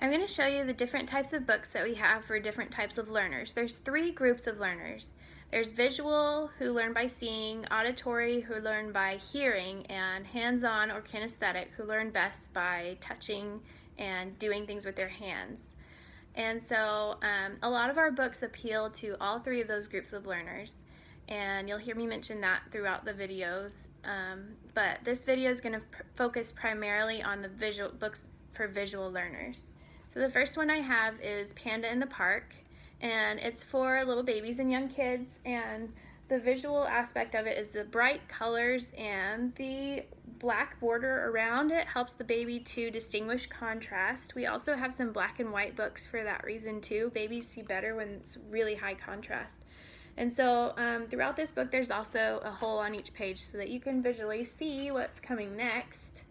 I'm going to show you the different types of books that we have for different types of learners. There's three groups of learners. There's visual, who learn by seeing, auditory, who learn by hearing, and hands-on or kinesthetic, who learn best by touching and doing things with their hands. And so a lot of our books appeal to all three of those groups of learners, and you'll hear me mention that throughout the videos. But this video is going to focus primarily on the visual books for visual learners. So the first one I have is Panda in the Park, and it's for little babies and young kids, and the visual aspect of it is the bright colors, and the black border around it helps the baby to distinguish contrast. We also have some black and white books for that reason too. Babies see better when it's really high contrast. And so throughout this book there's also a hole on each page so that you can visually see what's coming next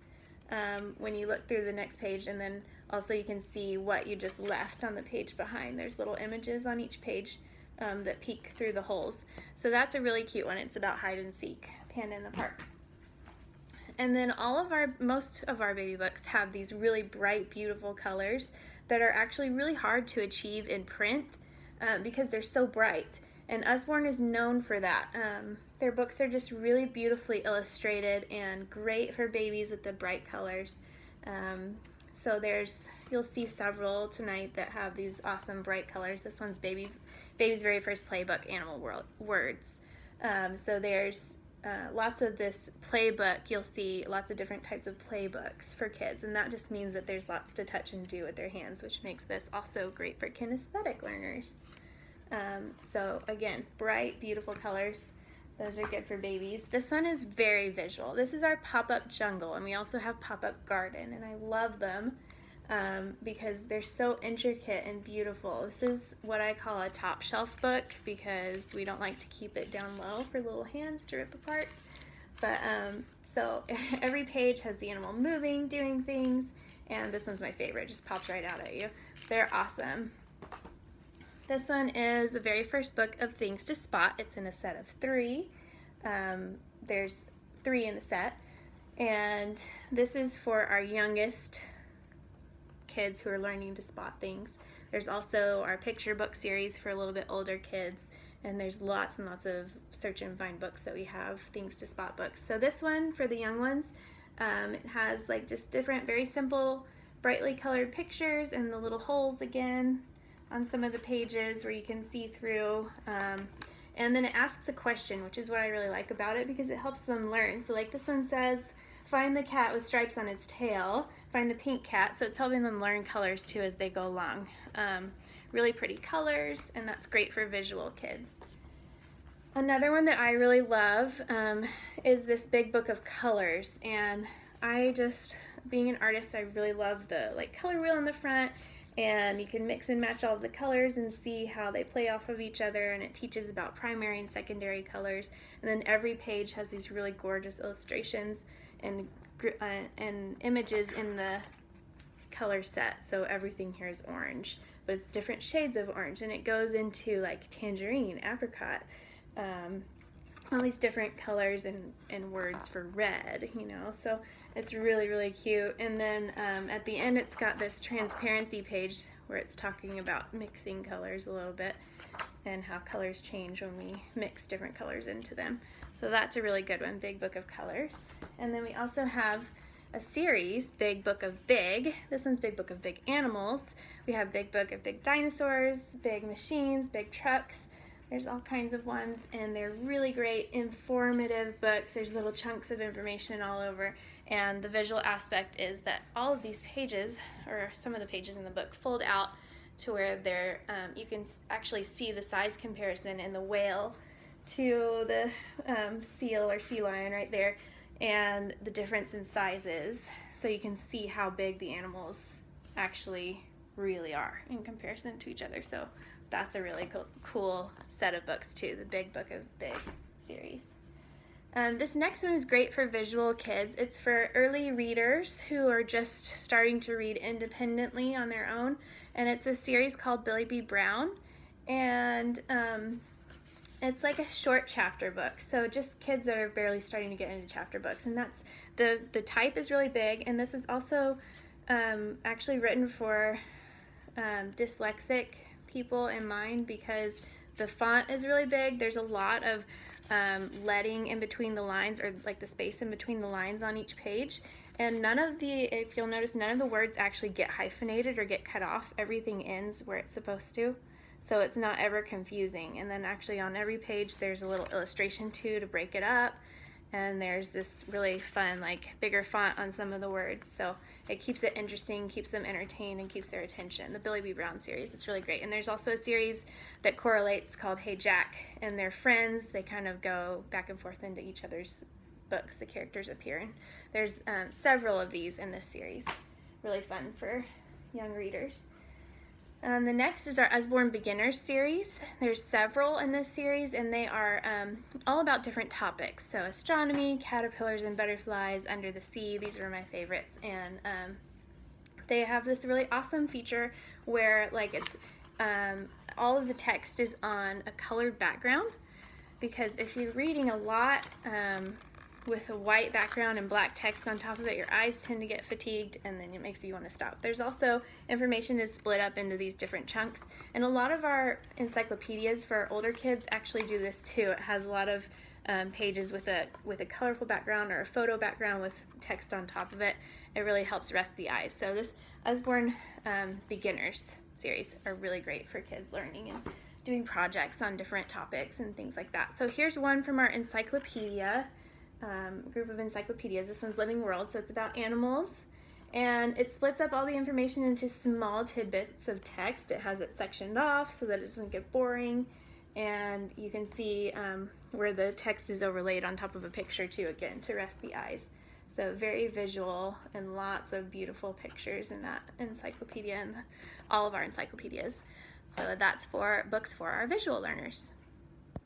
when you look through the next page, and then also you can see what you just left on the page behind. There's little images on each page that peek through the holes. So that's a really cute one. It's about hide and seek, Panda in the Park. And then most of our baby books have these really bright, beautiful colors that are actually really hard to achieve in print because they're so bright. And Usborne is known for that. Their books are just really beautifully illustrated and great for babies with the bright colors. So you'll see several tonight that have these awesome bright colors. This one's Baby's very first playbook, Animal Words. So there's lots of this playbook. You'll see lots of different types of playbooks for kids, and that just means that there's lots to touch and do with their hands, which makes this also great for kinesthetic learners. So again, bright, beautiful colors. Those are good for babies. This one is very visual. This is our pop-up jungle, and we also have pop-up garden, and I love them because they're so intricate and beautiful. This is what I call a top shelf book because we don't like to keep it down low for little hands to rip apart. But so every page has the animal moving, doing things, and this one's my favorite. It just pops right out at you. They're awesome. This one is the very first book of Things to Spot. It's in a set of 3. There's 3 in the set, and this is for our youngest kids who are learning to spot things. There's also our picture book series for a little bit older kids, and there's lots and lots of search and find books that we have, Things to Spot books. So this one for the young ones, it has like just different, very simple, brightly colored pictures and the little holes again on some of the pages where you can see through, and then it asks a question, which is what I really like about it because it helps them learn. So like this one says, find the cat with stripes on its tail, find the pink cat, so it's helping them learn colors too as they go along. Really pretty colors, and that's great for visual kids. Another one that I really love is this big book of colors, and being an artist, I really love the color wheel in the front, and you can mix and match all of the colors and see how they play off of each other, and it teaches about primary and secondary colors. And then every page has these really gorgeous illustrations and images in the color set. So everything here is orange, but it's different shades of orange, and it goes into like tangerine, apricot, all these different colors and words for red, so it's really, really cute. And then at the end it's got this transparency page where it's talking about mixing colors a little bit and how colors change when we mix different colors into them. So that's a really good one, Big Book of Colors. And then we also have a series, Big Book of Big. This one's Big Book of Big Animals. We have Big Book of Big Dinosaurs, Big Machines, Big Trucks. There's all kinds of ones, and they're really great, informative books. There's little chunks of information all over, and the visual aspect is that all of these pages, or some of the pages in the book, fold out to where you can actually see the size comparison in the whale to the seal or sea lion right there, and the difference in sizes, so you can see how big the animals actually really are in comparison to each other. So that's a really cool set of books too, the Big Book of Big series. This next one is great for visual kids. It's for early readers who are just starting to read independently on their own, and it's a series called Billy B. Brown, and it's like a short chapter book, so just kids that are barely starting to get into chapter books, and that's the type is really big. And this is also actually written for dyslexic people in mind because the font is really big. There's a lot of leading in between the lines, or like the space in between the lines on each page. And if you'll notice, none of the words actually get hyphenated or get cut off. Everything ends where it's supposed to. So it's not ever confusing. And then actually on every page there's a little illustration too to break it up. And there's this really fun, like, bigger font on some of the words. So it keeps it interesting, keeps them entertained, and keeps their attention. The Billy B. Brown series, it's really great. And there's also a series that correlates called Hey Jack, and they're friends. They kind of go back and forth into each other's books. The characters appear in. There's several of these in this series. Really fun for young readers. The next is our Usborne Beginners series. There's several in this series, and they are all about different topics. So astronomy, caterpillars and butterflies, under the sea, these are my favorites. And they have this really awesome feature where, like, it's all of the text is on a colored background, because if you're reading a lot with a white background and black text on top of it, your eyes tend to get fatigued, and then it makes you want to stop. There's also, information is split up into these different chunks, and a lot of our encyclopedias for our older kids actually do this too. It has a lot of pages with a colorful background or a photo background with text on top of it. It really helps rest the eyes. So this Usborne Beginners series are really great for kids learning and doing projects on different topics and things like that. So here's one from our encyclopedia. Group of encyclopedias. This one's Living World, so it's about animals, and it splits up all the information into small tidbits of text. It has it sectioned off so that it doesn't get boring, and you can see where the text is overlaid on top of a picture too, again, to rest the eyes. So very visual, and lots of beautiful pictures in that encyclopedia and all of our encyclopedias. So that's for books for our visual learners.